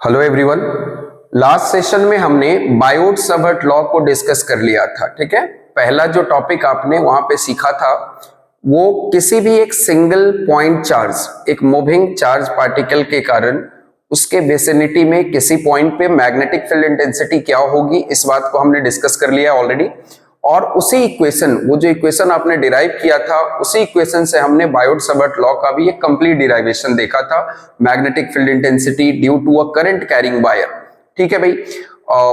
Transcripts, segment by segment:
Hello everyone. Last session में हमने Biot-Savart law को डिस्कस कर लिया था। ठीक है, पहला जो टॉपिक आपने वहां पे सीखा था वो किसी भी एक सिंगल पॉइंट चार्ज, एक मूविंग चार्ज पार्टिकल के कारण उसके विसिनिटी में किसी पॉइंट पे मैग्नेटिक फील्ड इंटेंसिटी क्या होगी, इस बात को हमने डिस्कस कर लिया ऑलरेडी। और उसी इक्वेशन, वो जो इक्वेशन आपने डिराइव किया था, उसी इक्वेशन से हमने बायोट-सावर्ट लॉ का भी एक कंप्लीट डिराइवेशन देखा था, magnetic field intensity due to a current carrying wire. ठीक है भाई,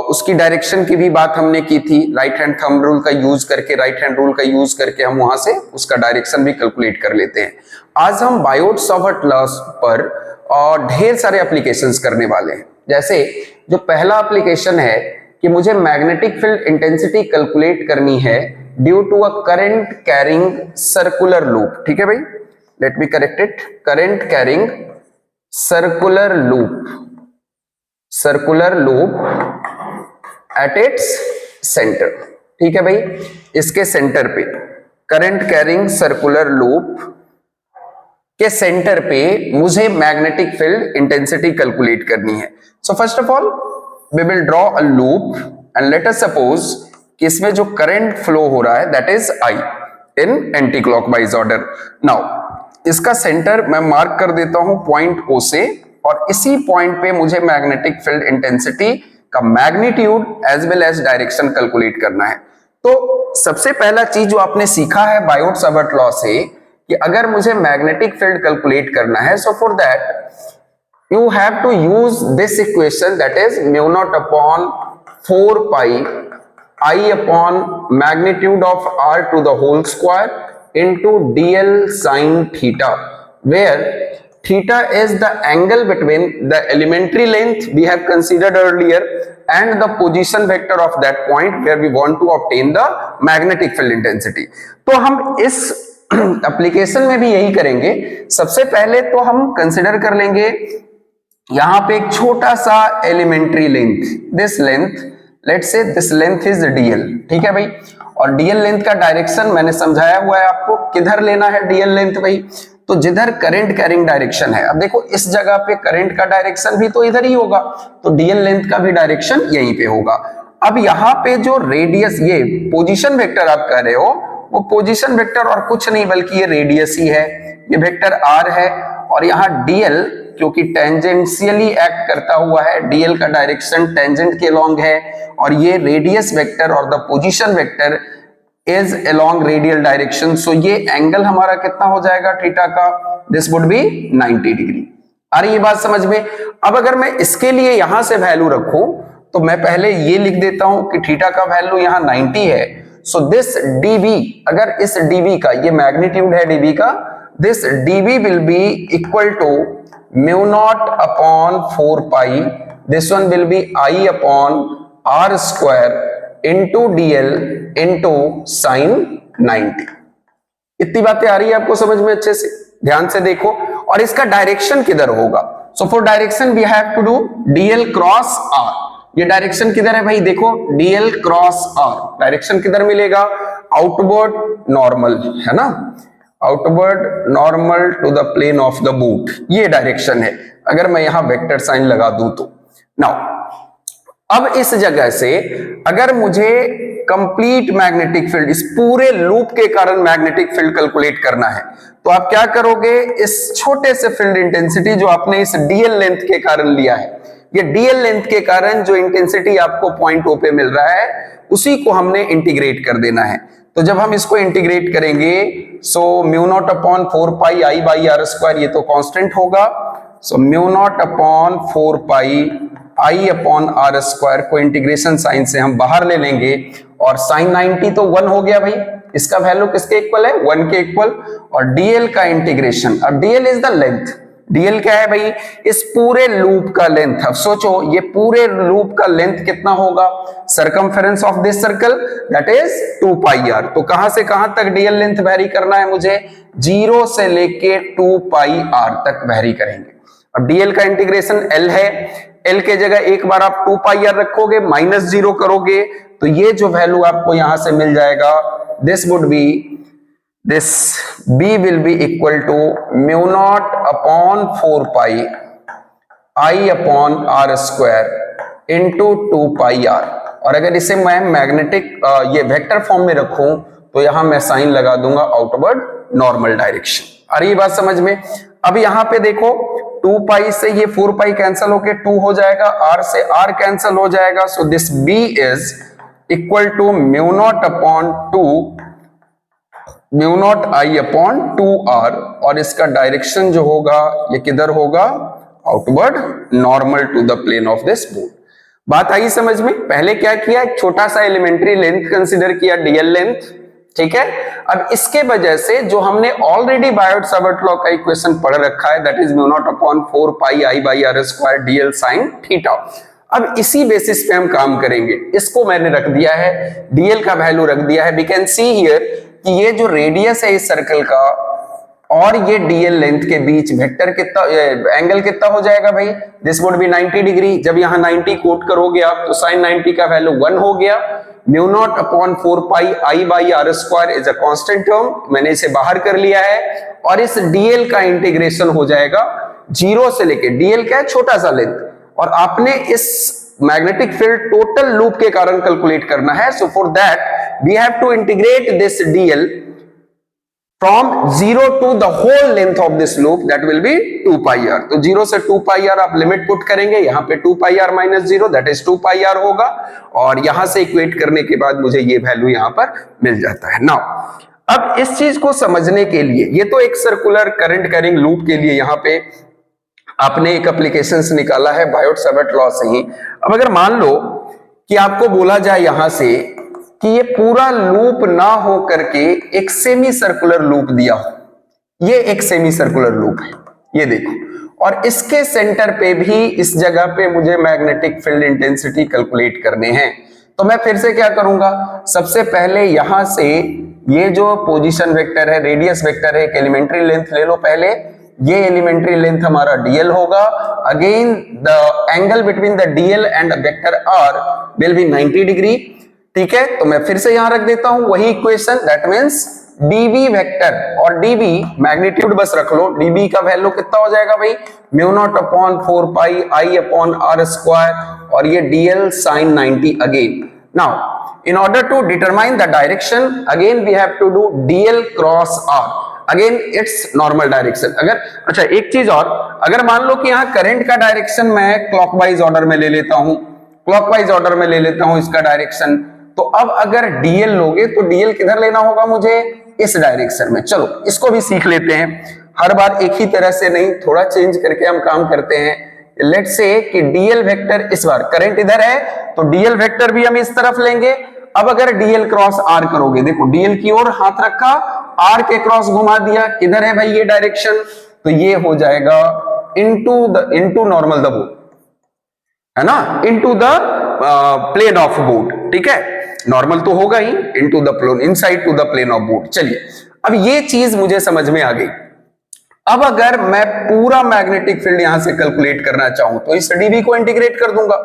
उसकी डायरेक्शन की भी बात हमने की थी, राइट हैंड थंब रूल का यूज करके, राइट हैंड रूल का यूज करके हम वहां से उसका डायरेक्शन भी कैलकुलेट कर लेते हैं। आज हम बायोट-सावर्ट लॉ पर ढेर सारे एप्लीकेशंस करने वाले हैं। जैसे जो पहला एप्लीकेशन है कि मुझे मैग्नेटिक फील्ड इंटेंसिटी कैलकुलेट करनी है due to a current carrying circular loop. ठीक है भाई, let me correct it, current carrying circular loop at its center. ठीक है भाई, इसके सेंटर पे करंट कैरिंग सर्कुलर लूप के सेंटर पे मुझे मैग्नेटिक फील्ड इंटेंसिटी कैलकुलेट करनी है। So first of all we will draw a loop and let us suppose कि इसमें जो करंट फ्लो हो रहा है that is I in anti clockwise order. Now इसका सेंटर मैं मार्क कर देता हूं पॉइंट O से, और इसी पॉइंट पे मुझे मैग्नेटिक फील्ड इंटेंसिटी का magnitude as well as direction calculate करना है। तो सबसे पहला चीज जो आपने सीखा है बायोट-सावर्ट लॉ से कि अगर मुझे मैग्नेटिक फील्ड कैलकुलेट करना है, so for that you have to use this equation, that is mu naught upon 4 pi I upon magnitude of r to the whole square into dl sin theta, where theta is the angle between the elementary length we have considered earlier and the position vector of that point where we want to obtain the magnetic field intensity। तो हम इस application में भी यही करेंगे। सबसे पहले तो हम कंसिडर कर लेंगे यहां पे एक छोटा सा elementary length, this length, let's say this length is D L. ठीक है भाई, और डीएल लेंथ का डायरेक्शन मैंने समझाया हुआ है आपको, किधर लेना है डीएल लेंथ भाई, तो जिधर करंट कैरिंग डायरेक्शन है। अब देखो इस जगह पे करंट का डायरेक्शन भी तो इधर ही होगा, तो डीएल लेंथ का भी डायरेक्शन यहीं पे होगा। अब यहाँ पे जो रेडियस, ये पोजिशन वेक्टर आप कह रहे हो, वो पोजिशन वेक्टर और कुछ नहीं बल्कि ये रेडियस ही है, ये वेक्टर आर है। और यहाँ डीएल क्योंकि टेंजेंशियली एक्ट करता हुआ है, डीएल का डायरेक्शन टेंजेंट के अलोंग है, और ये रेडियस वेक्टर और the position vector is along radial direction. So ये एंगल हमारा कितना हो जाएगा थीटा का, दिस वुड बी 90 डिग्री। आ रही ये बात समझ में? अब अगर मैं इसके लिए यहां से वैल्यू रखूं तो मैं पहले ये लिख देता हूं कि थीटा का वैल्यू यहां 90 है। सो दिस dB, अगर इस dB का, ये मैग्नीट्यूड है dB का, this dB will be equal to mu naught upon 4 pi, this one will be I upon r square into dl into sin 90। इतनी बातें आ रही है आपको समझ में अच्छे से? ध्यान से देखो। और इसका डायरेक्शन किधर होगा? So for direction we have to do dl cross r। ये डायरेक्शन किधर है भाई? देखो dl क्रॉस r, डायरेक्शन किधर मिलेगा? आउटवर्ड नॉर्मल, है ना, outward normal to the plane of the board, ये डायरेक्शन है। अगर मैं यहां वेक्टर साइन लगा दूं तो नाउ अब इस जगह से अगर मुझे कंप्लीट मैग्नेटिक फील्ड, इस पूरे लूप के कारण मैग्नेटिक फील्ड कैलकुलेट करना है, तो आप क्या करोगे? इस छोटे से फील्ड इंटेंसिटी जो आपने इस डीएल लेंथ के कारण लिया है, ये डीएल लेंथ के कारण जो इंटेंसिटी आपको पॉइंट ओ पे मिल रहा है, उसी को हमने इंटीग्रेट कर देना है। तो जब हम इसको इंटीग्रेट करेंगे, so mu naught upon 4 pi I by are square, ये तो कांस्टेंट होगा। So mu naught upon 4 pi I upon are square को इंटीग्रेशन साइन से हम बाहर ले लेंगे, और साइन 90 तो 1 हो गया भाई, इसका वैल्यू किसके इक्वल है? 1 के इक्वल। और डीएल का इंटीग्रेशन, अब DL is the length, DL क्या है भाई? इस पूरे लूप का लेंथ। अब सोचो ये पूरे लूप का लेंथ कितना होगा? Circumference of this circle, that is 2 pi r. तो कहां से कहां तक डीएल लेंथ वेरी करना है मुझे? 0 से लेके 2 पाई आर तक वेरी करेंगे। अब डीएल का इंटीग्रेशन एल है, एल के जगह एक बार आप 2 पाई आर रखोगे, -0 करोगे, तो ये जो वैल्यू आपको यहां से मिल जाएगा, this would B, this b will be equal to mu naught upon 4 pi I upon are square into 2πr। और अगर इसे मैं मैग्नेटिक ये वेक्टर फॉर्म में रखूं तो यहां मैं साइन लगा दूंगा आउटवर्ड नॉर्मल डायरेक्शन। आ रही बात समझ में? अब यहां पे देखो 2π से ये 4π कैंसिल होके 2 हो जाएगा, r से r कैंसिल हो जाएगा, so this b is equal to mu naught upon 2 mu naught I upon 2r। और इसका डायरेक्शन जो होगा ये किधर होगा? Outward normal to the plane of this board. बात आई समझ में? पहले क्या किया, एक छोटा सा एलिमेंट्री लेंथ कंसीडर किया, डीएल लेंथ, ठीक है। अब इसके वजह से जो हमने ऑलरेडी बायोट-सावर्ट लॉ का इक्वेशन पढ़ रखा है, that is mu naught upon 4π I by are square DL sine theta. अब इसी बेसिस पे हम काम करेंगे। इसको मैंने रख दिया है, डीएल का वैल्यू रख दिया है। वी कैन सी हियर कि ये जो रेडियस है इस सर्कल का और ये डीएल लेंथ के बीच वेक्टर कितना, एंगल कितना हो जाएगा भाई? This would be 90 degree. जब यहाँ 90 कोट करोगे आप तो साइन 90 का वैल्यू 1 हो गया। Mu naught upon 4π I by are square is a constant term, मैंने इसे बाहर कर लिया है। और इस डीएल का इंटीग्रेशन हो जाएगा 0 से लेके, डीएल क्या है? छोटा सा लेंथ, और आपने इस मैग्नेटिक फील्ड टोटल लूप के कारण कैलकुलेट करना है। So for that we have to integrate this D L from 0 to the whole length of this loop, that will be 2πr। तो 0 से 2πr आप लिमिट पुट करेंगे, यहाँ पे 2πr minus 0 that is 2πr होगा, और यहां से इक्वेट करने के बाद मुझे ये वैल्यू यहां पर मिल जाता है। नाउ अब इस चीज को समझने के लिए, ये तो एक सर्कुलर करंट कैरिंग लूप के लिए यहाँ पे आपने एक एप्लीकेशन निकाला है बायोट-सावर्ट लॉ से ही। अब अगर मान लो कि आपको बोला जाए यहां से कि ये पूरा लूप ना हो करके एक सेमी सर्कुलर लूप दिया हो, ये एक सेमी सर्कुलर लूप है, ये देखो, और इसके सेंटर पे भी इस जगह पे मुझे मैग्नेटिक फील्ड इंटेंसिटी कैलकुलेट करने हैं। तो मैं फिर से क्या करूंगा, सबसे पहले यहां से ये जो पोजीशन वेक्टर है, रेडियस वेक्टर है, एक एलिमेंट्री लेंथ ले लो पहले, ये एलिमेंट्री लेंथ हमारा डीएल होगा। Again the angle between the D L and vector r will be 90 degree, ठीक है। तो मैं फिर से यहां रख देता हूं वही equation, that means dB vector, और डीबी मैग्नीट्यूड बस रख लो, डीबी का वैल्यू कितना हो जाएगा भाई? Mu naught upon 4π I upon are square, और ये DL sine 90 again. Now in order to determine the direction again we have to do DL cross R, again it's normal direction. अगर अच्छा एक चीज और, अगर मान लो कि यहाँ करंट का डायरेक्शन मैं क्लॉकवाइज ऑर्डर में ले लेता हूं, क्लॉकवाइज ऑर्डर में ले लेता हूं इसका डायरेक्शन, तो अब अगर डीएल लोगे तो डीएल किधर लेना होगा मुझे? इस डायरेक्शन में। चलो इसको भी सीख लेते हैं, हर बार एक ही तरह से नहीं, थोड़ा चेंज करके हम काम करते हैं। लेट्स से कि डीएल वेक्टर, इस बार करंट इधर है तो डीएल वेक्टर भी हम इस तरफ लेंगे। अब अगर डीएल क्रॉस आर करोगे, देखो डीएल की ओर हाथ रखा, आर के क्रॉस घुमा दिया, किधर है भाई ये डायरेक्शन? तो ये हो जाएगा इनटू नॉर्मल द बोर्ड, है ना, into the plane of board, ठीक है। नॉर्मल तो होगा ही, into the plane, inside to the plane of board. चलिए अब ये चीज मुझे समझ में आ गई। अब अगर मैं पूरा मैग्नेटिक फील्ड यहां से कैलकुलेट करना चाहूं तो इस डीबी को इंटीग्रेट कर दूंगा।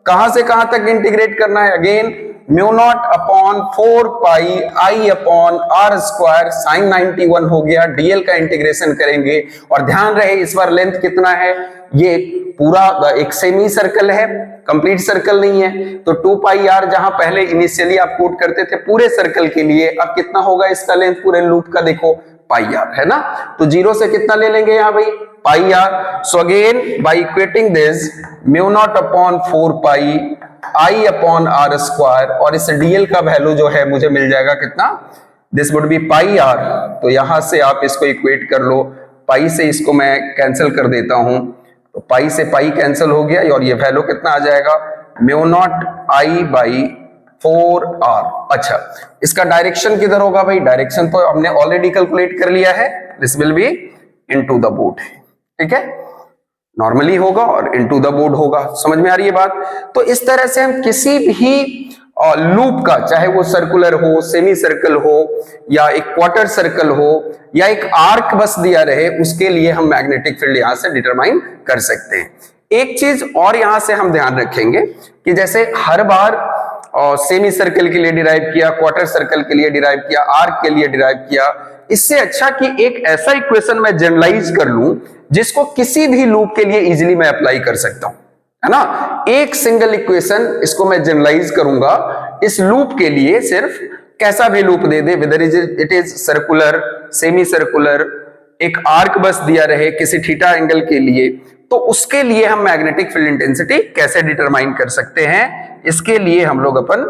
कहां से कहां तक इंटीग्रेट करना है? Again mu naught upon 4π I upon are square sine 91 हो गया, डीएल का इंटीग्रेशन करेंगे। और ध्यान रहे इस बार लेंथ कितना है, ये पूरा एक सेमी सर्कल है, कंप्लीट सर्कल नहीं है। तो 2πr जहां पहले इनिशियली आप कोट करते थे पूरे सर्कल के लिए, अब कितना होगा इसका लेंथ पूरे लूप का? देखो πr, है ना। तो 0 से कितना ले लेंगे यहाँ भाई? πr। So again by equating this mu naught upon 4π I upon are square, और इस डीएल का वैल्यू जो है मुझे मिल जाएगा कितना? This would B πr। तो यहां से आप इसको इक्वेट कर लो, पाई से इसको मैं कैंसिल कर देता हूं, तो पाई से पाई कैंसिल हो गया, और ये वैल्यू कितना आ जाएगा? Mu naught I by 4r। अच्छा इसका डायरेक्शन किधर होगा भाई? डायरेक्शन तो हमने ऑलरेडी कैलकुलेट कर लिया है, this will B into the board, ठीक है, नॉर्मली होगा और इनटू द बोर्ड होगा। समझ में आ रही है बात? तो इस तरह से हम किसी भी लूप का, चाहे वो सर्कुलर हो, सेमी सर्कल हो, या एक क्वार्टर सर्कल हो, या एक आर्क बस दिया रहे, उसके लिए हम मैग्नेटिक फील्ड यहां से डिटरमाइन कर सकते हैं। एक चीज और यहां से हम ध्यान रखेंगे कि जैसे हर बार सेमी सर्कल के लिए डिराइव किया, क्वार्टर सर्कल के लिए डिराइव किया, आर्क के लिए डिराइव किया, इससे अच्छा कि एक ऐसा इक्वेशन मैं जनरलाइज कर लूं जिसको किसी भी लूप के लिए इजीली मैं अप्लाई कर सकता हूं, है ना। एक सिंगल इक्वेशन इसको मैं जनरलाइज करूंगा इस लूप के लिए, सिर्फ कैसा भी loop they they, whether it is circular, semi circular, एक आर्क बस दिया रहे किसी थीटा एंगल के लिए, तो उसके लिए हम मैग्नेटिक फील्ड इंटेंसिटी कैसे डिटरमाइन कर सकते हैं, इसके लिए हम लोग अपन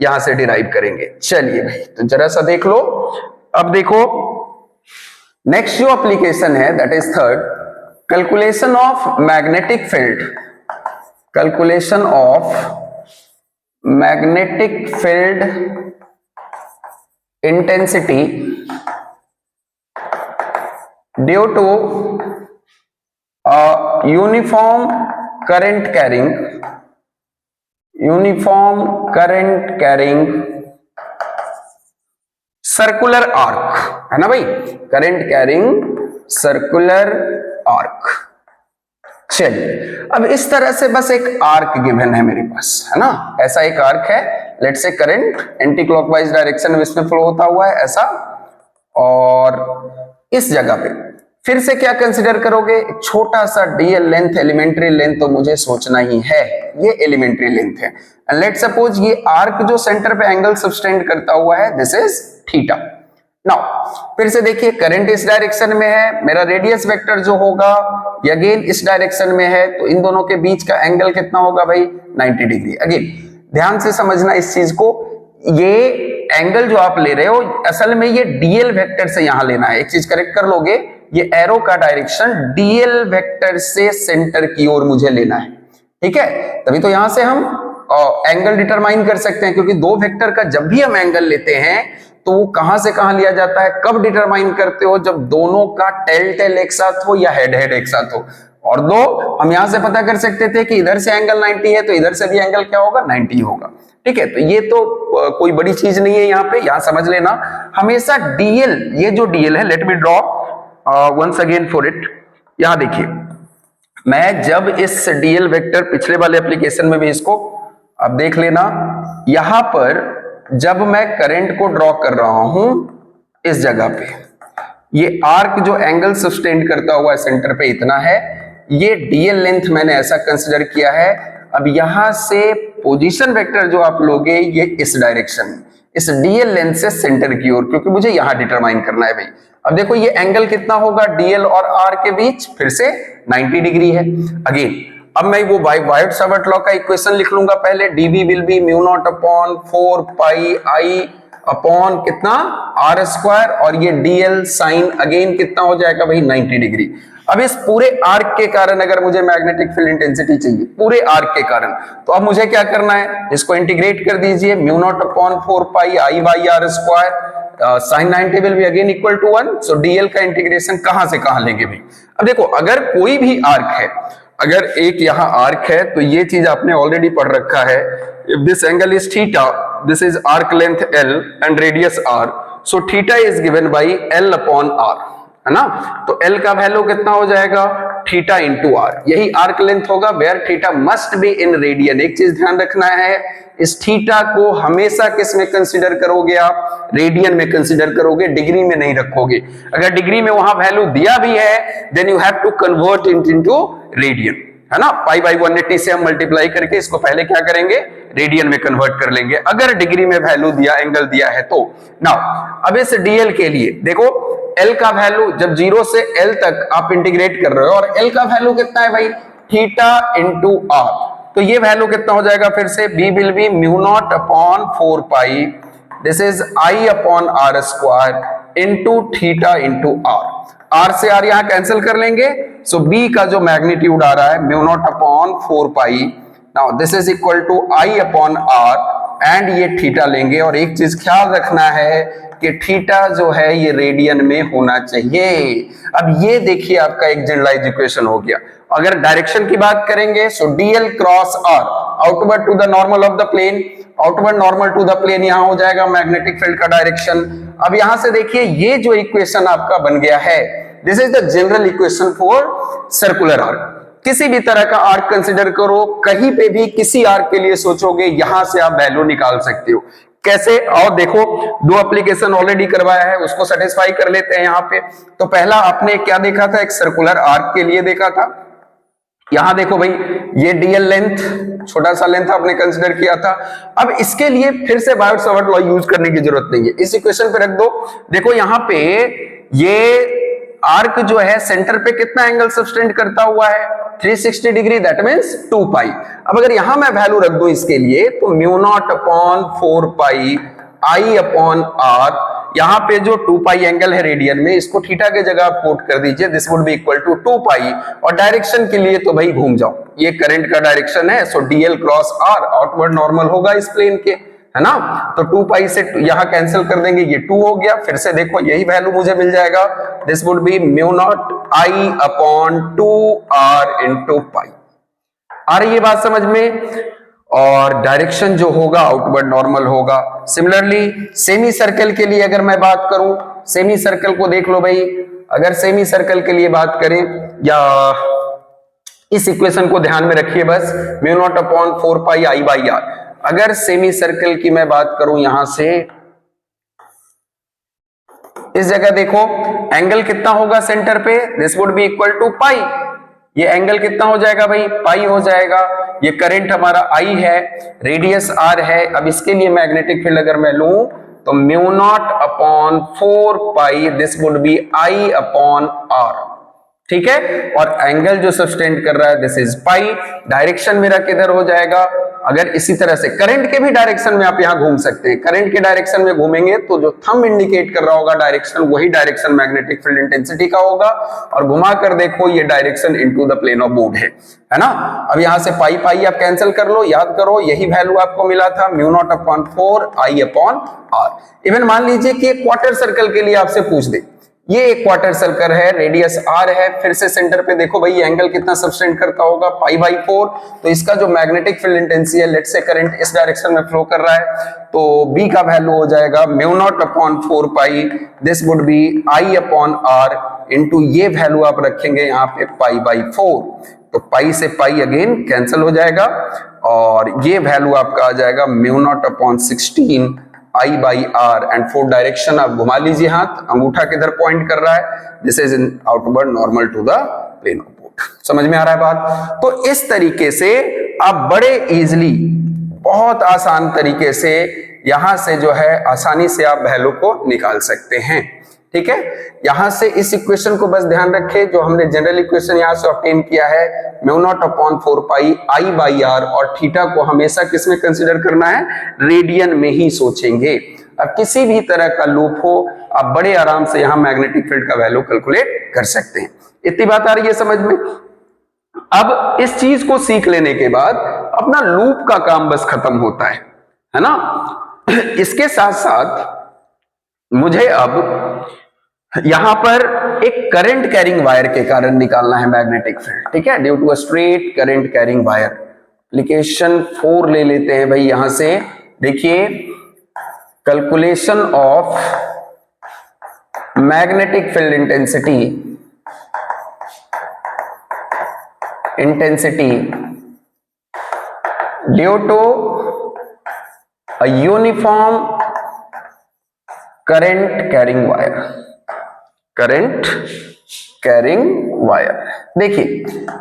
यहां से डिराइव करेंगे। चलिए भाई, तो जरा सा देख लो। अब देखो नेक्स्ट जो एप्लीकेशन है that is third, calculation of magnetic field, calculation of magnetic field intensity due to uniform current carrying circular arc, है ना भाई, करंट कैरिंग सर्कुलर आर्क। चलिए अब इस तरह से बस एक आर्क गिवन है मेरे पास, है ना, ऐसा एक आर्क है, लेट से करंट एंटी क्लॉकवाइज डायरेक्शन में इसमें फ्लो होता हुआ है ऐसा, और इस जगह पे फिर से क्या कंसीडर करोगे, छोटा सा डीएल लेंथ, एलिमेंट्री लेंथ तो मुझे सोचना ही है, ये एलिमेंट्री लेंथ है। एंड लेट सपोज ये आर्क जो सेंटर पे एंगल सब्सटेंड करता हुआ है दिस इज थीटा। नाउ फिर से देखिए करंट इस डायरेक्शन में है, मेरा रेडियस वेक्टर जो होगा ये अगेन इस डायरेक्शन में है, तो इन दोनों के बीच का एंगल कितना होगा भाई 90 डिग्री। अगेन ध्यान से समझना इस चीज को, ये एंगल जो आप ले रहे हो असल में ये डीएल वेक्टर से यहां लेना है, एक चीज करेक्ट कर लोगे, ये एरो का डायरेक्शन डीएल वेक्टर से सेंटर की ओर मुझे लेना है, ठीक है, तभी तो यहां से हम एंगल डिटरमाइन कर सकते हैं, क्योंकि दो वेक्टर का जब भी हम एंगल लेते हैं तो वो कहां से कहां लिया जाता है, कब डिटरमाइन करते हो, जब दोनों का टेल टेल एक साथ हो या हेड हेड एक साथ हो। और दो हम यहां से पता कर सकते थे कि इधर से एंगल 90 है तो इधर से भी एंगल क्या होगा 90 होगा, ठीक है। तो ये तो कोई बड़ी चीज नहीं है, यहाँ पे यहां समझ लेना हमेशा डीएल, ये जो डीएल है, let me draw once again for it. यहां देखिए मैं जब इस डीएल वेक्टर, पिछले वाले एप्लीकेशन में भी इसको अब देख लेना, यहां पर जब मैं करंट को ड्रॉ कर रहा हूं इस जगह पे, ये आर्क जो एंगल सस्टेन करता हुआ सेंटर पे इतना है, ये डीएल लेंथ मैंने ऐसा कंसिडर किया है। अब यहां से पोजीशन वेक्टर जो आप लोगे ये इस डायरेक्शन, इस डीएल लेंथ से सेंटर की ओर, क्योंकि मुझे यहां डिटरमाइन करना है भाई। अब देखो ये एंगल कितना होगा डीएल और आर के बीच, फिर से 90 डिग्री है। अगेन अब मैं वो वायट-सावर्ट लॉ का इक्वेशन लिख लूंगा पहले, dv will be mu naught upon 4 pi I upon कितना आर स्क्वायर, और ये डीएल साइन अगेन कितना हो जाएगा भाई 90 डिग्री। अब इस पूरे आर्क के कारण अगर मुझे मैग्नेटिक फील्ड इंटेंसिटी चाहिए, पूरे आर्क के कारण, तो अब मुझे क्या करना है, इसको इंटीग्रेट कर दीजिए, mu naught upon 4 pi I by are square, sine 90 will be again equal to 1। सो डीएल का इंटीग्रेशन कहां से कहां लेंगे भाई। अब देखो अगर कोई भी आर्क है, अगर एक यहां आर्क है तो ये चीज आपने ऑलरेडी पढ़ रखा है, if this angle is theta, this is arc length L and radius r, so theta is given by L upon r, है ना। तो एल का वैल्यू कितना हो जाएगा थीटा इंटू आर, यही आर्क लेंथ होगा, where theta must be in radian. एक चीज ध्यान रखना है, इस थीटा को हमेशा किस में कंसीडर करोगे आप, रेडियन में कंसीडर करोगे, डिग्री में नहीं रखोगे। अगर डिग्री में वहां वैल्यू दिया भी है then you have to convert it into radian, है ना। पाई बाई 180 से हम मल्टीप्लाई करके इसको पहले क्या करेंगे रेडियन में कन्वर्ट कर लेंगे, अगर डिग्री में वैल्यू दिया, एंगल दिया है तो। नाउ अब इस डीएल के लिए देखो एल का वैल्यू जब 0 से एल तक आप इंटीग्रेट कर रहे हो, और एल का वैल्यू कितना है भाई थीटा इंटू आर, तो ये वैल्यू कितना हो जाएगा फिर से, B will be mu naught upon 4 pi, this is I upon are square into theta into r. R से आर यहां कैंसिल कर लेंगे, सो बी का जो मैग्नीट्यूड आ रहा है mu naught upon 4 pi, now this is equal to I upon r and ये थीटा लेंगे। और एक चीज ख्याल रखना है कि थीटा जो है ये रेडियन में होना चाहिए। अब ये देखिए आपका एक जनरलाइज इक्वेशन हो गया। अगर डायरेक्शन की बात करेंगे so DL cross r, outward to the normal of the plane, outward normal to the plane यहां हो जाएगा मैग्नेटिक फील्ड का डायरेक्शन। अब यहां से देखिए ये जो इक्वेशन आपका बन गया है, this is the general equation for circular arc. किसी भी तरह का आर्क कंसिडर करो, कहीं पे भी किसी आर्क के लिए सोचोगे, यहां से आप वैल्यू निकाल सकते हो। कैसे? और देखो, दो एप्लीकेशन ऑलरेडी करवाया है, उसको सेटिस्फाई कर लेते हैं यहाँ पे। तो पहला आपने क्या देखा था? एक सर्कुलर आर्क के लिए देखा था। यहां देखो भाई, ये डीएल लेंथ, छोटा सा लेंथ आपने कंसीडर किया था। अब इसके लिए फिर से बायोट-सावर्ट लॉ यूज करने की जरूरत नहीं है, इस इक्वेशन पे रख दो। देखो यहां पे ये आर्क जो है सेंटर पे कितना एंगल सब्सटेंड करता हुआ है? 360 डिग्री, दैट मींस 2 पाई। अब अगर यहां मैं वैल्यू रख दूं इसके लिए, तो mu naught upon 4 pi I upon r, यहां पे जो 2 पाई एंगल है रेडियन में, इसको थीटा के जगह आप कोट कर दीजिए, this would be equal to 2 pi. और डायरेक्शन के लिए तो भाई घूम जाओ, ये करंट का डायरेक्शन है, so DL cross r outward normal होगा इस प्लेन के, है ना। तो 2 पाई से यहां कैंसिल कर देंगे, ये 2 हो गया। फिर से देखो यही वैल्यू मुझे मिल जाएगा, this would be mu naught I upon 2 R into pi. आ रही है बात समझ में? और डायरेक्शन जो होगा आउटवर्ड नॉर्मल होगा। सिमिलरली सेमी सर्कल के लिए अगर मैं बात करूं, सेमी सर्कल को देख लो भाई, अगर सेमी सर्कल के लिए बात करें, या इस इक्वेशन को ध्यान में रखिए बस, mu naught upon 4 pi I by r. अगर सेमी सर्कल की मैं बात करूं, यहां से इस जगह देखो एंगल कितना होगा सेंटर पे, this would be equal to pi. ये एंगल कितना हो जाएगा भाई? पाई हो जाएगा। ये करंट हमारा आई है, रेडियस आर है। अब इसके लिए मैग्नेटिक फील्ड अगर मैं लूं, तो mu naught upon 4 pi, this would be I upon r, ठीक है। और एंगल जो सब्सटेंड कर रहा है, दिस इज पाई। डायरेक्शन मेरा किधर हो जाएगा? अगर इसी तरह से करंट के भी डायरेक्शन में आप यहां घूम सकते हैं, करंट के डायरेक्शन में घूमेंगे तो जो थंब इंडिकेट कर रहा होगा डायरेक्शन, वही डायरेक्शन मैग्नेटिक फील्ड इंटेंसिटी का होगा। और घुमा कर देखो, ये direction into the plane of board है ना। अब यहां से पाई पाई आप कैंसिल कर लो, याद करो यही वैल्यू आपको मिला था, mu naught upon 4 I upon r. Even मान लीजिए कि एक क्वार्टर सर्कल के लिए आपसे पूछ दे, ये एक क्वार्टर सर्कल है, रेडियस आर है, फिर से सेंटर पे देखो भाई एंगल कितना सब्सटेंड करता होगा? Pi by 4। तो इसका जो मैग्नेटिक फील्ड इंटेंसिटी है, लेट्स से करंट इस डायरेक्शन में फ्लो कर रहा है, तो बी का वैल्यू हो जाएगा mu naught upon 4 pi, this would be I upon r into ये वैल्यू आप रखेंगे यहाँ पे पाई बाई 4। तो पाई से पाई अगेन कैंसिल हो जाएगा, और ये वैल्यू आपका आ जाएगा mu naught upon 16 I by r. And for direction आप घुमा लीजिए, हाथ अंगूठा किधर पॉइंट कर रहा है, this is in outward normal to the plane of board. समझ में आ रहा है बात? तो इस तरीके से आप बड़े इजीली, बहुत आसान तरीके से यहां से जो है आसानी से आप वैल्यू को निकाल सकते हैं, ठीक है। यहां से इस इक्वेशन को बस ध्यान रखें, जो हमने जनरल इक्वेशन यहां से ऑब्टेन किया है, mu naught upon 4 pi I by R, और थीटा को हमेशा किसमें कंसीडर करना है? रेडियन में ही सोचेंगे। अब किसी भी तरह का लूप हो, आप बड़े आराम से यहां मैग्नेटिक फील्ड का वैल्यू कैलकुलेट कर सकते हैं। इतनी बात आ रही है समझ में? अब इस चीज को सीख लेने के बाद अपना लूप का काम बस खत्म होता है ना। इसके साथ साथ मुझे अब यहां पर एक करंट कैरिंग वायर के कारण निकालना है मैग्नेटिक फील्ड, ठीक है, due to a straight current carrying wire. Application 4 ले लेते हैं भाई। यहां से देखिए, calculation of magnetic field intensity due to a uniform current carrying wire, current carrying wire. देखिए,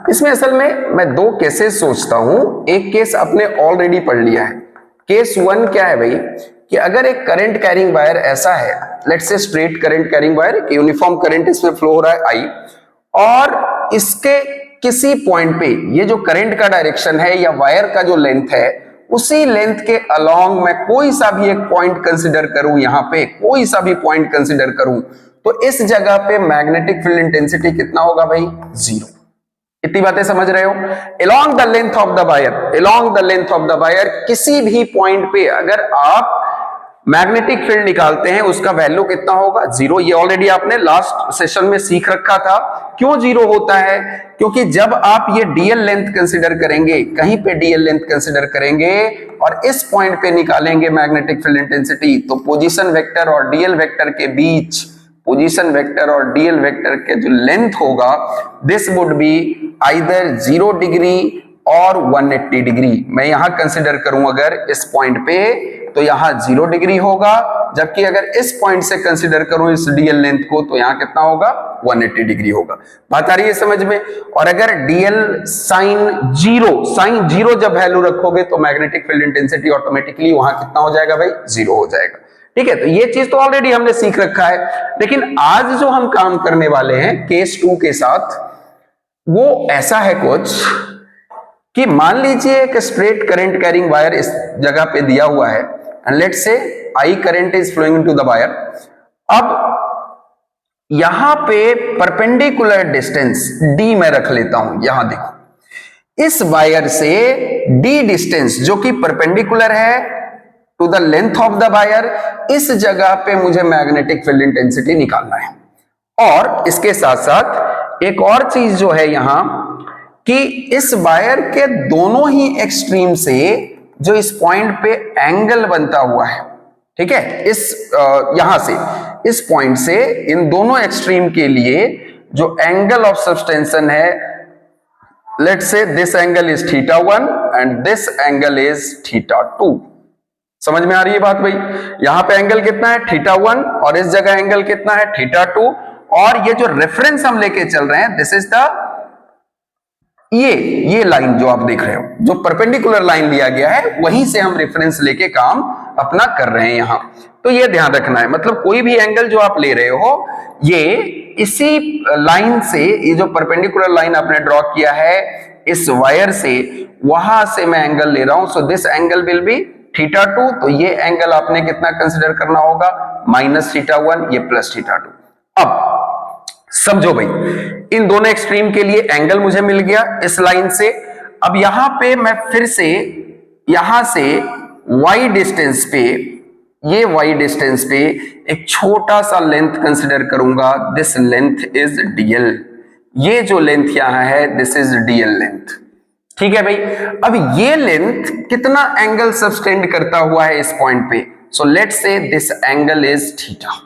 इसमें असल में मैं दो केसेस सोचता हूं। एक केस आपने ऑलरेडी पढ़ लिया है। केस 1 क्या है भाई, कि अगर एक करंट कैरिंग वायर ऐसा है, लेट्स से स्ट्रेट करंट कैरिंग वायर, एक यूनिफॉर्म करंट इसमें फ्लो हो रहा है आई, और इसके किसी पॉइंट पे ये जो करंट का डायरेक्शन है या वायर का जो लेंथ है, उसी लेंथ के अलोंग मैं कोई सा भी एक पॉइंट कंसिडर करूं, यहां पे कोई सा भी पॉइंट कंसिडर करूं, तो इस जगह पे मैग्नेटिक फील्ड इंटेंसिटी कितना होगा भाई? 0। इतनी बातें समझ रहे हो? along the length of the wire, along the length of the wire, किसी भी पॉइंट पे अगर आप मैग्नेटिक फील्ड निकालते हैं, उसका वैल्यू कितना होगा? 0। ये ऑलरेडी आपने लास्ट सेशन में सीख रखा था। क्यों 0 होता है? क्योंकि जब आप ये डीएल लेंथ कंसिडर करेंगे, कहीं पे डीएल लेंथ कंसिडर करेंगे और इस पॉइंट पे निकालेंगे मैग्नेटिक फील्ड इंटेंसिटी, तो पोजीशन वेक्टर और डीएल वेक्टर के बीच, पोजीशन वेक्टर और डीएल वेक्टर के जो लेंथ होगा, this would be either 0 degree और 180 डिग्री। मैं यहां कंसिडर करूं अगर इस पॉइंट पे तो यहां 0 डिग्री होगा, जबकि अगर इस पॉइंट से कंसिडर करूं इस डीएल लेंथ को तो यहां कितना होगा 180 डिग्री होगा। बात आ रही है समझ में। और अगर डीएल साइन जीरो जब वैल्यू रखोगे तो मैग्नेटिक फील्ड इंटेंसिटी ऑटोमेटिकली वहां कितना हो जाएगा भाई 0 हो जाएगा। ठीक है, तो ये चीज तो ऑलरेडी हमने सीख रखा है, लेकिन आज जो हम काम करने वाले हैं केस 2 के साथ वो ऐसा है कुछ कि मान लीजिए एक स्ट्रेट करंट कैरिंग वायर इस जगह पे दिया हुआ है and let's say I current is flowing into the wire. अब यहां पे परपेंडिकुलर डिस्टेंस डी मैं रख लेता हूं। यहां देखो इस वायर से डी डिस्टेंस जो कि परपेंडिकुलर है to the length of the wire, इस जगह पे मुझे मैग्नेटिक फील्ड इंटेंसिटी निकालना है। और इसके साथ साथ एक और चीज जो है यहां कि इस वायर के दोनों ही एक्सट्रीम से जो इस पॉइंट पे एंगल बनता हुआ है, ठीक है, इस यहां से इस पॉइंट से इन दोनों एक्सट्रीम के लिए जो एंगल ऑफ सब्सटेंशन है, let's say this angle is θ1 and this angle is θ2। समझ में आ रही है बात भाई? यहां पे एंगल कितना है θ1 और इस जगह एंगल कितना है θ2, और ये जो रेफरेंस हम लेके चल रहे हैं दिस इज द ये लाइन जो आप देख रहे हो, जो परपेंडिकुलर लाइन लिया गया है वहीं से हम रेफरेंस लेके काम अपना कर रहे हैं यहां। तो ये ध्यान रखना है, मतलब कोई भी एंगल जो आप ले रहे हो ये इसी लाइन से, ये जो परपेंडिकुलर लाइन आपने ड्रॉ किया है इस वायर से, वहां से मैं एंगल ले रहा हूं। So this angle will be θ2, तो ये एंगल आपने कितना कंसिडर करना होगा -θ1, ये +θ2। अब समझो भाई, इन दोनों एक्सट्रीम के लिए एंगल मुझे मिल गया इस लाइन से। अब यहां पे मैं फिर से यहां से y डिस्टेंस पे, ये y डिस्टेंस पे एक छोटा सा लेंथ कंसिडर करूंगा। दिस लेंथ इज dl, ये जो लेंथ यहां है दिस इज dl लेंथ। ठीक है भाई, अब ये लेंथ कितना एंगल सब्सटेंड करता हुआ है इस पॉइंट पे। So let's say this angle is theta.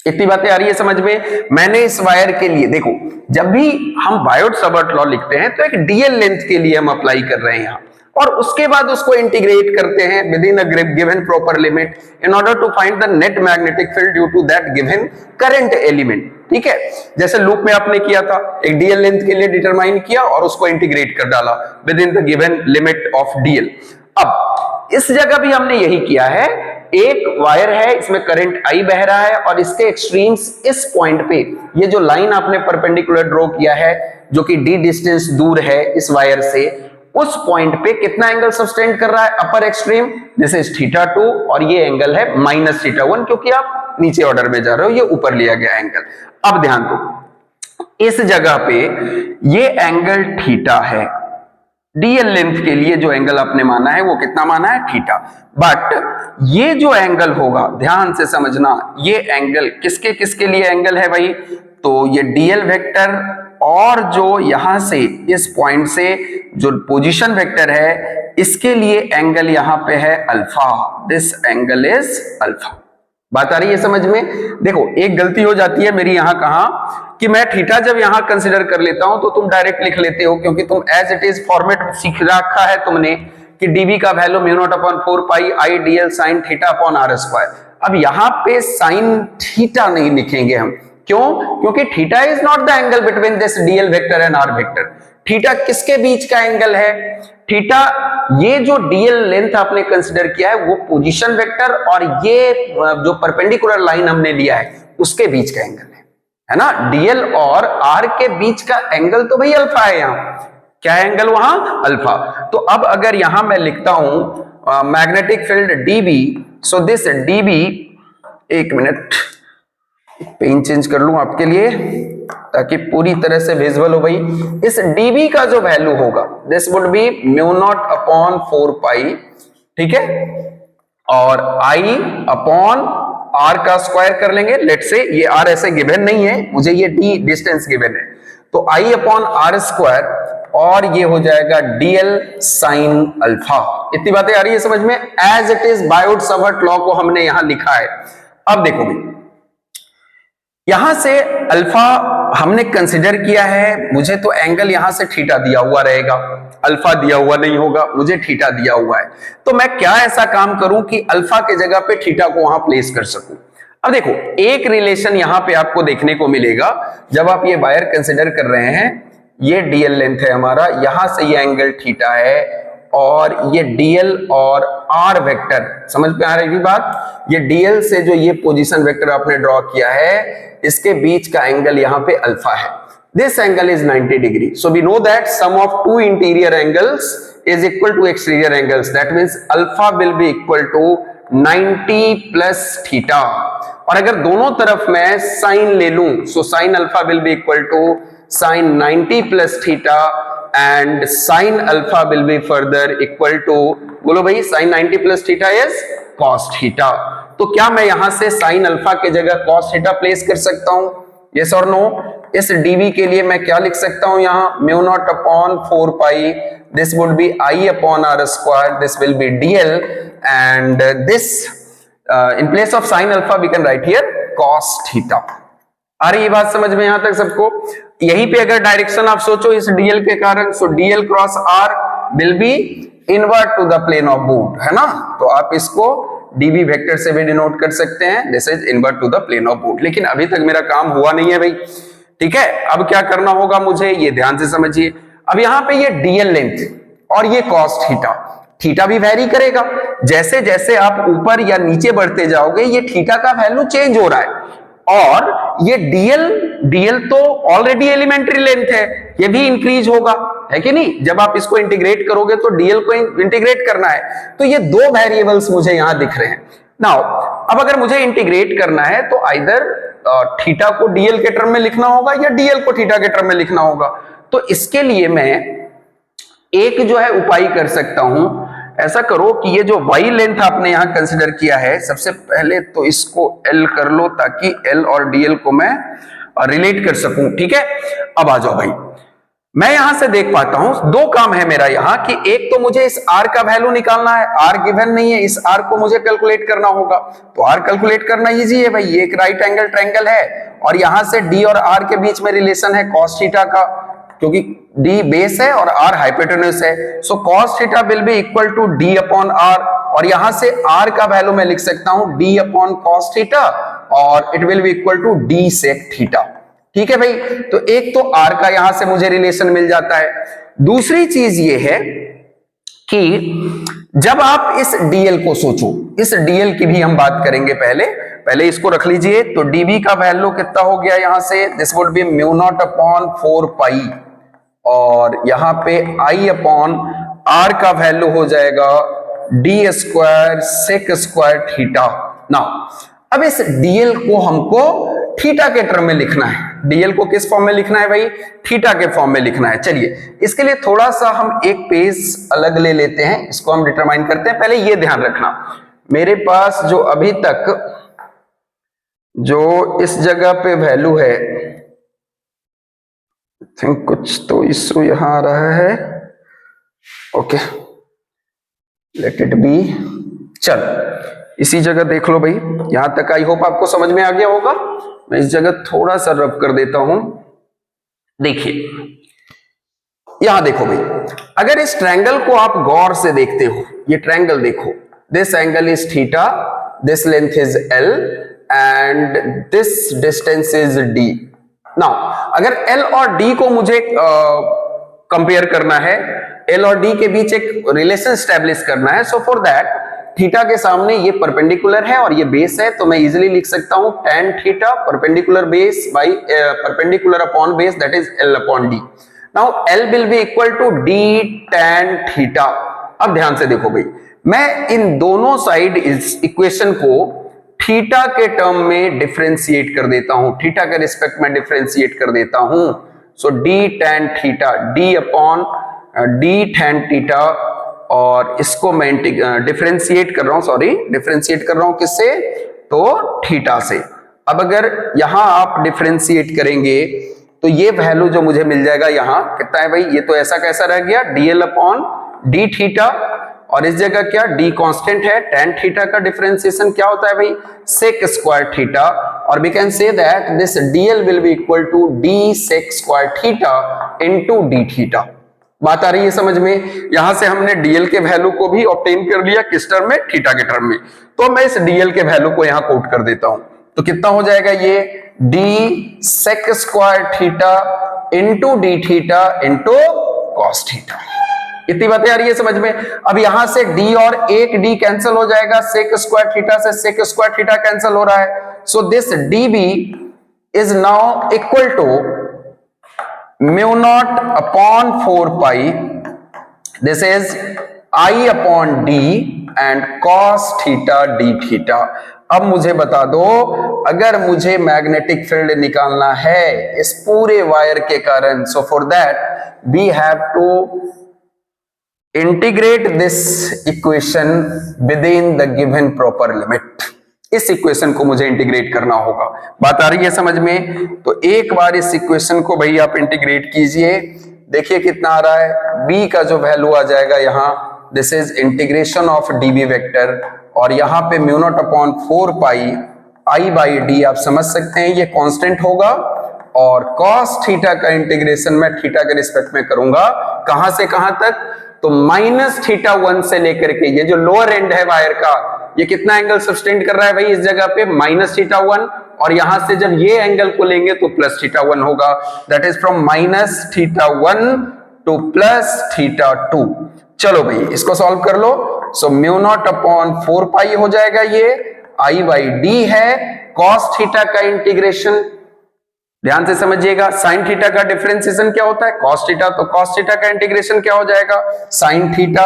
इतनी बातें आ रही है समझ में। मैंने इस वायर के लिए देखो, जब भी हम बायोट-सावर्ट लॉ लिखते हैं तो एक डीएल लेंथ के लिए हम अप्लाई कर रहे हैं यहां, और उसके बाद उसको इंटीग्रेट करते हैं within a given proper limit in order to find the net magnetic field due to that given current element. ठीक है, जैसे लूप में आपने किया था, एक डीएल लेंथ के लिए डिटरमाइन किया और उसको इंटीग्रेट कर डाला with in the given limit of DL. अब इस जगह भी हमने यही किया है। एक वायर है, इसमें करंट आई बह रहा है और इसके एक्सट्रीम्स इस पॉइंट पे, ये जो लाइन आपने परपेंडिकुलर ड्रॉ किया है जो कि डी डिस्टेंस दूर है इस वायर से, उस पॉइंट पे कितना एंगल सब्सटेंड कर रहा है अपर एक्सट्रीम, दिस इज θ2, और ये एंगल है -θ1 क्योंकि आप नीचे ऑर्डर में जा रहे हो, ये ऊपर लिया गया एंगल। अब ध्यान दो, इस जगह पे ये एंगल थीटा है, डीएल लेंथ के लिए जो एंगल आपने माना है वो कितना माना है थीटा। बट ये जो एंगल होगा, ध्यान से समझना, ये एंगल किसके किसके लिए एंगल है भाई, तो ये डीएल वेक्टर और जो यहां से इस पॉइंट से जो पोजीशन वेक्टर है इसके लिए एंगल यहां पे है alpha. This angle is alpha. बात आ रही है समझ में। देखो एक गलती हो जाती है मेरी यहां कहां कि मैं थीटा जब यहां कंसिडर कर लेता हूं तो तुम डायरेक्ट लिख लेते हो, क्योंकि तुम एज इट इज फॉर्मेट सीख रखा है तुमने कि डीबी का value μ0/4 pi I DL sine theta upon are square. अब यहां पे साइन थीटा नहीं लिखेंगे हम, क्यों? क्योंकि theta is not the angle between this DL vector and R vector. Theta किसके बीच का एंगल है? थीटा, ये जो डीएल लेंथ आपने कंसिडर किया है वो पोजीशन वेक्टर और ये जो परपेंडिकुलर लाइन हमने लिया है उसके बीच का एंगल है ना। डीएल और आर के बीच का एंगल तो भाई अल्फा है। यहां क्या एंगल? वहां अल्फा। तो अब अगर यहां मैं लिखता हूं magnetic field dB, so this dB, एक मिनट पेन चेंज कर लूं आपके लिए ताकि पूरी तरह से विजुअल हो भाई। इस dB का जो वैल्यू होगा दिस वुड बी μ0/4 पाई, ठीक है, और I अपॉन R का स्क्वायर कर लेंगे। लेट से ये R ऐसे गिवन नहीं है, मुझे ये D डिस्टेंस गिवन है, तो I अपॉन R स्क्वायर और ये हो जाएगा DL साइन अल्फा। इतनी बातें आ रही है समझ में। As it is Biot Savart law को हमने यहां लिखा है। अब देखो भाई, यहां से अल्फा हमने कंसिडर किया है, मुझे तो एंगल यहां से थीटा दिया हुआ रहेगा, अल्फा दिया हुआ नहीं होगा, मुझे थीटा दिया हुआ है। तो मैं क्या ऐसा काम करूं कि अल्फा के जगह पे थीटा को वहां प्लेस कर सकूं। अब देखो एक रिलेशन यहां पे आपको देखने को मिलेगा, जब आप ये वायर कंसिडर कर रहे हैं, ये डीएल लेंथ है हमारा, यहां से ये एंगल थीटा है, और ये डीएल और आर वेक्टर समझ में आ रही बात, ये डीएल से जो ये पोजीशन वेक्टर आपने ड्रॉ किया है, इसके बीच का एंगल यहां पे अल्फा है। This angle is 90 degree, so we know that sum of two interior angles is equal to exterior angles, that means alpha will be equal to 90 plus theta. और अगर दोनों तरफ मैं साइन ले लूं, so sine alpha will be equal to sine 90 plus theta, and sin alpha will be further equal to, बोलो भाई, sin 90 plus theta is cos theta। तो क्या मैं यहां से sin alpha के जगह cos theta प्लेस कर सकता हूं? yes or no? इस dv के लिए मैं क्या लिख सकता हूं यहां, mu naught upon 4 pi, this would be i upon r square, this will be dl, and this in place of sin alpha we can write here cos theta। आ रही ये बात समझ में यहां तक सबको? यहीं पे अगर डायरेक्शन आप सोचो इस डीएल के कारण, so DL cross R will be inward to the plane of board, है ना? तो आप इसको डीबी वेक्टर से भी डिनोट कर सकते हैं, this is inward to the plane of board. लेकिन अभी तक मेरा काम हुआ नहीं है भाई, ठीक है? अब क्या करना होगा मुझे, ये ध्यान से समझिए। अब यहां पे ये डीएल लेंथ और ये कॉस थीटा, थीटा भी वेरी करेगा, जैसे जैसे आप ऊपर या नीचे बढ़ते जाओगे ये थीटा का वैल्यू चेंज हो रहा है, और ये डीएल तो ऑलरेडी एलिमेंट्री लेंथ है, ये भी इंक्रीज होगा, है कि नहीं? जब आप इसको इंटीग्रेट करोगे तो डीएल को इंटीग्रेट करना है, तो ये दो वेरिएबल्स मुझे यहां दिख रहे हैं। नाउ अब अगर मुझे इंटीग्रेट करना है तो आइदर थीटा को डीएल के टर्म में लिखना होगा या डीएल को थीटा के टर्म में लिखना होगा। तो इसके लिए मैं एक जो है उपाय कर सकता हूं, ऐसा करो कि ये जो y लेंथ आपने यहां कंसिडर किया है, सबसे पहले तो इसको L कर लो ताकि L और DL को मैं रिलेट कर सकूं, ठीक है? अब आ जाओ भाई, मैं यहां से देख पाता हूं दो काम है मेरा यहां, कि एक तो मुझे इस r का वैल्यू निकालना है, r गिवन नहीं है, इस r को मुझे कैलकुलेट करना होगा। तो r कैलकुलेट करना इजी है भाई, ये एक राइट एंगल ट्रायंगल है और यहां से d और r के बीच में रिलेशन है cos थीटा का, क्योंकि d बेस है और r हाइपोटेन्यूज है, so cos theta will be equal to d upon r, और यहां से r का वैल्यू मैं लिख सकता हूं d अपॉन cos थीटा, और it will be equal to d sec theta, ठीक है भाई? तो एक तो r का यहां से मुझे रिलेशन मिल जाता है। दूसरी चीज ये है कि जब आप इस dl को सोचो, इस dl की भी हम बात करेंगे, पहले इसको रख लीजिए। तो dv का वैल्यू कितना हो गया यहां से, this would be mu naught upon 4 pi, और यहां पे i अपॉन r का वैल्यू हो जाएगा d square sec square theta. Now अब इस dl को हमको थीटा के टर्म में लिखना है। dl को किस फॉर्म में लिखना है भाई? थीटा के फॉर्म में लिखना है। चलिए इसके लिए थोड़ा सा हम एक पेज अलग ले लेते हैं, इसको हम डिटरमाइन करते हैं। पहले ये ध्यान रखना, मेरे पास जो अभी तक जो इस जगह पे वैल्यू है, थिंक कुछ तो इशू यहां आ रहा है, ओके लेट इट बी। चल इसी जगह देख लो भाई, यहां तक आई होप आपको समझ में आ गया होगा। मैं इस जगह थोड़ा सा रब कर देता हूं, देखिए यहां देखो भाई, अगर इस ट्रायंगल को आप गौर से देखते हो, ये ट्रायंगल देखो, this angle is theta, this length is L and this distance is D। Now अगर L और D को मुझे कंपेयर करना है, L और D के बीच एक रिलेशन स्टैब्लिश करना है, सो फॉर दैट थीटा के सामने ये परपेंडिकुलर है और ये बेस है, तो मैं इजीली लिख सकता हूं tan theta perpendicular base by perpendicular upon base, that is L upon D। Now L will be equal to D tan theta. अब ध्यान से देखो भाई, मैं इन दोनों साइड इस इक्वेशन को थीटा के टर्म में डिफरेंशिएट कर देता हूं, थीटा के रिस्पेक्ट में डिफरेंशिएट कर देता हूं, सो D tan theta, D upon D tan theta, और इसको मैं डिफरेंशिएट कर रहा हूं, डिफरेंशिएट कर रहा हूं किससे? तो थीटा से। अब अगर यहां आप डिफरेंशिएट करेंगे तो ये वैल्यू जो मुझे मिल जाएगा यहां कितना है भाई, ये तो ऐसा कैसा रह गया, DL अपॉन D थीटा, और इस जगह क्या D कांस्टेंट है, tan थीटा का डिफरेंशिएशन क्या होता है भाई, सेक स्क्वायर थीटा, और we can say that this dl will be equal to d sec square theta into d theta. बात आ रही है समझ में? यहां से हमने dl के वैल्यू को भी ऑब्टेन कर लिया, किस टर्म में? थीटा के टर्म में। तो मैं इस dl के वैल्यू को यहां कोट कर देता हूं, तो कितना हो जाएगा ये d sec square theta into D theta into cos theta. इतनी बातें आ रही है समझ में? अब यहां से d और एक d कैंसिल हो जाएगा, sec स्क्वायर थीटा से sec स्क्वायर थीटा कैंसिल हो रहा है, so this dv is now equal to mu naught upon 4 pi, this is I upon d and cos theta d theta. अब मुझे बता दो, अगर मुझे मैग्नेटिक फील्ड निकालना है इस पूरे वायर के कारण, so for that we have to integrate this equation within the given proper limit. इस इक्वेशन को मुझे इंटीग्रेट करना होगा। बात आ रही है समझ में? तो एक बार इस इक्वेशन को भाई आप इंटीग्रेट कीजिए, देखिए कितना आ रहा है। b का जो वैल्यू आ जाएगा यहाँ, this is integration of dv vector, और यहाँ पे mu naught upon 4 pi I by D, आप समझ सकते हैं ये कांस्टेंट होगा, और cos थीटा का इंटीग्रेशन मैं थीटा के रिस्पेक्ट में करूंगा, कहां से कहां तक? तो माइनस थीटा 1 से लेकर के ये जो लोअर एंड है वायर का, ये कितना एंगल सब्सटेंड कर रहा है भाई इस जगह पे? माइनस थीटा 1, और यहां से जब ये एंगल को लेंगे तो प्लस थीटा 1 होगा, that is from minus theta 1 two plus theta 2। चलो भाई इसको सॉल्व कर लो, सो म्यू नॉट अपॉन 4 पाई हो जाएगा, ये I बाई डी है, कॉस थीटा का इंटीग्रेशन, ध्यान से समझिएगा, साइन थीटा का डिफरेंशिएशन क्या होता है? कॉस थीटा, तो कॉस थीटा का इंटीग्रेशन क्या हो जाएगा? साइन थीटा,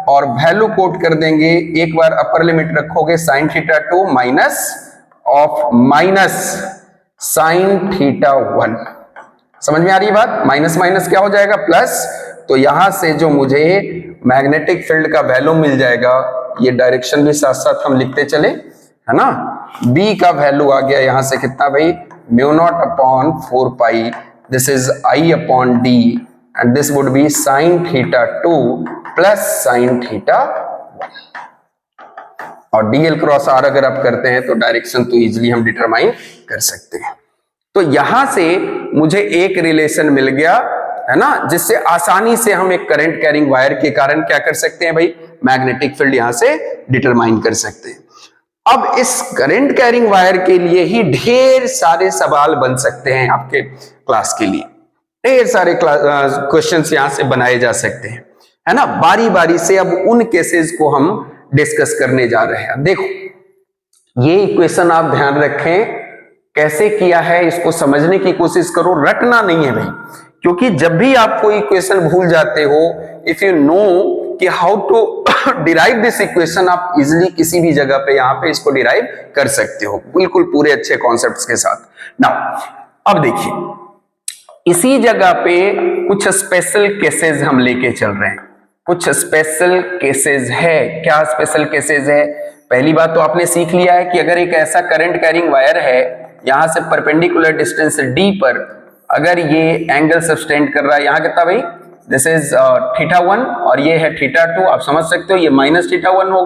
और वैल्यू कोट कर देंगे, एक बार अपर लिमिट रखोगे sine theta 2 minus of minus sine theta 1। समझ में आ रही है बात? माइनस माइनस क्या हो जाएगा? प्लस। तो यहां से जो मुझे मैग्नेटिक फील्ड का वैल्यू मिल जाएगा, ये डायरेक्शन भी साथ साथ हम लिखते चले, है ना? b का वैल्यू आ गया यहां से कितना भाई? Mu naught upon 4 pi, this is I upon d, and this would B sine theta 2 plus sine theta 1। और dl क्रॉस r अगर आप करते हैं तो डायरेक्शन तो इजीली हम डिटरमाइन कर सकते हैं। तो यहां से मुझे एक रिलेशन मिल गया, है ना, जिससे आसानी से हम एक करंट कैरिंग वायर के कारण क्या कर सकते हैं भाई? मैग्नेटिक फील्ड यहां से डिटरमाइन कर सकते हैं। अब इस करंट कैरिंग वायर के लिए ही ढेर सारे सवाल बन सकते हैं आपके क्लास के लिए, ढेर सारे क्वेश्चंस यहां से बनाए जा सकते हैं, है ना? बारी बारी से अब उन केसेस को हम डिस्कस करने जा रहे हैं। देखो ये इक्वेशन आप ध्यान रखें, कैसे किया है इसको समझने की कोशिश करो, रटना नहीं है भाई, क्योंकि जब भी आप कोई इक्वेशन भूल जाते हो, इफ यू नो कि how to derive this equation, आप इजिली किसी भी जगह पे यहां पे इसको डिराइव कर सकते हो, बिल्कुल पूरे अच्छे कॉन्सेप्ट्स के साथ। नाउ अब देखिए, इसी जगह पे कुछ स्पेशल केसेस हम लेके चल रहे हैं, कुछ स्पेशल केसेस है। क्या स्पेशल केसेस है? पहली बात तो आपने सीख लिया है कि अगर एक ऐसा करंट कैरिंग वायर है, यहां से परपेंडिकुलर डिस्टेंस d पर अगर ये एंगल सब्सटेंड कर रहा है, यहां कितना भाई? दिस इज थीटा 1 और ये है थीटा 2, आप समझ सकते हो ये माइनस थीटा 1 होगा।